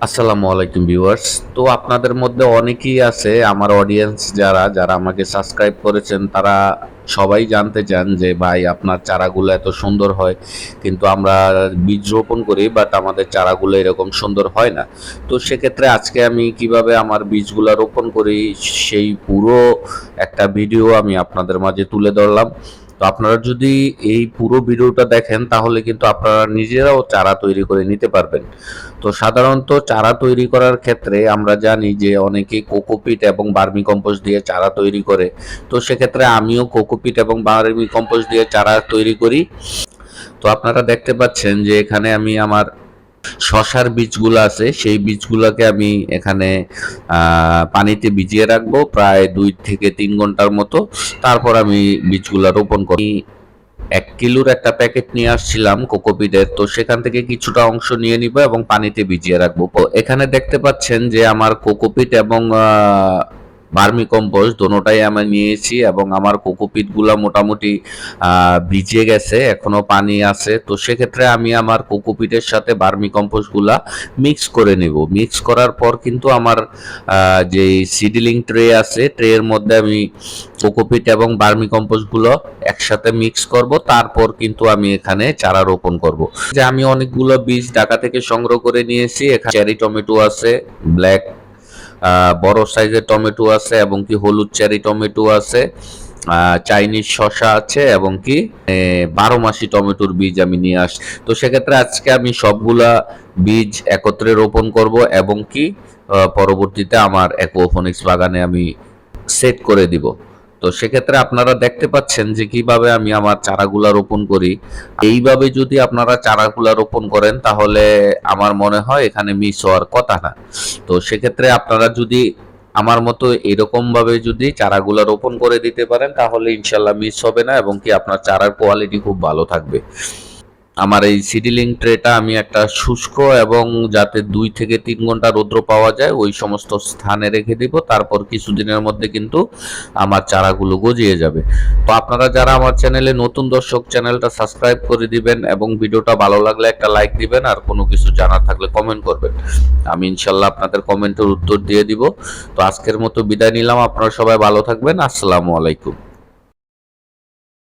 আসসালামু আলাইকুম ভিউয়ার্স। তো আপনাদের মধ্যে অনেকেই আছে, আমার অডিয়েন্স যারা যারা আমাকে সাবস্ক্রাইব করেছেন তারা সবাই জানতে চান যে ভাই আপনার চারাগুলো এত সুন্দর হয়, কিন্তু আমরা বীজ রোপণ করি বাট আমাদের চারাগুলো এরকম সুন্দর হয় না। তো সেক্ষেত্রে আজকে আমি কিভাবে আমার বীজগুলো রোপণ করি সেই পুরো একটা ভিডিও আমি আপনাদের মাঝে তুলে ধরলাম। তো আপনারা যদি এই পুরো ভিডিওটা দেখেন তাহলে কিন্তু আপনারা নিজেরাও চারা তৈরি করে নিতে পারবেন। তো সাধারণত চারা তৈরি করার ক্ষেত্রে আমরা জানি যে অনেকে কোকোপিট এবং বার্মি কম্পোস্ট দিয়ে চারা তৈরি করে। তো সেক্ষেত্রে আমিও কোকোপিট এবং বার্মি কম্পোস্ট দিয়ে চারা তৈরি করি। তো আপনারা দেখতে পাচ্ছেন যে এখানে আমি আমার শশার বীজগুলো আছে সেই বীজগুলোকে আমি এখানে পানিতে ভিজিয়ে রাখবো প্রায় 2 থেকে 3 ঘন্টার মতো। তারপর আমি বীজগুলো রোপণ করি। 1 কিলোর একটা প্যাকেট নিয়ে আসছিলাম কোকোপিটের, তো সেখান থেকে কিছুটা অংশ নিয়ে নিব এবং পানিতে ভিজিয়ে রাখবো। তো এখানে দেখতে পাচ্ছেন যে আমার কোকোপিট এবং ভার্মি কম্পোস্ট দোনোটাই আমি নিয়েছি এবং আমার কোকোপিট গুলা মোটামুটি ভিজে গেছে, এখনো পানি আছে। তো সেক্ষেত্রে আমি আমার কোকোপিটের সাথে ভার্মি কম্পোস্ট গুলা মিক্স করে নিব। মিক্স করার পর কিন্তু আমার যে সিডলিং ট্রে আছে, ট্রের মধ্যে আমি কোকোপিট এবং ভার্মি কম্পোস্ট গুলো একসাথে মিক্স করব। তারপর কিন্তু আমি এখানে চারা রোপণ করব। যে আমি অনেকগুলো বীজ ঢাকা থেকে সংগ্রহ করে নিয়েছি। এখানে চেরি টমেটো আছে, ব্ল্যাক বড় সাইজের টমেটো আছে এবং কি হলুদ চেরি টমেটো আছে, চাইনিজ শসা আছে এবং কি 12 মাসি টমেটোর বীজ আমি নিয়ে আসি। তো সেক্ষেত্রে আজকে আমি সবগুলা বীজ একত্রে রোপণ করব এবং কি পরবর্তীতে আমার অ্যাকুয়াপনিক্স বাগানে আমি সেট করে দিব। তো সেক্ষেত্রে আপনারা দেখতে পাচ্ছেন যে কিভাবে আমি আমার চারাগুলা রোপণ করি। এইভাবে যদি আপনারা চারাগুলা রোপণ করেন তাহলে আমার মনে হয় এখানে মিস হওয়ার কথা না। তো সেক্ষেত্রে আপনারা যদি আমার মতো এরকম ভাবে যদি চারাগুলা রোপণ করে দিতে পারেন তাহলে ইনশাল্লাহ মিস হবে না এবং কি আপনার চারার কোয়ালিটি খুব ভালো থাকবে। আমার এই সিডিলিং ট্রেটা আমি একটা শুষ্ক এবং যাতে 2 থেকে 3 ঘন্টা রৌদ্র পাওয়া যায় ওই সমস্ত স্থানে রেখে দিব। তারপর কিছুদিনের মধ্যে কিন্তু আমার চারাগুলো গজিয়ে যাবে। তো আপনারা যারা আমার চ্যানেলে নতুন দর্শক, চ্যানেলটা সাবস্ক্রাইব করে দিবেন এবং ভিডিওটা ভালো লাগলে একটা লাইক দিবেন, আর কোনো কিছু জানার থাকলে কমেন্ট করবেন। আমি ইনশাল্লাহ আপনাদের কমেন্টের উত্তর দিয়ে দিব। তো আজকের মতো বিদায় নিলাম। আপনারা সবাই ভালো থাকবেন। আসসালামু আলাইকুম।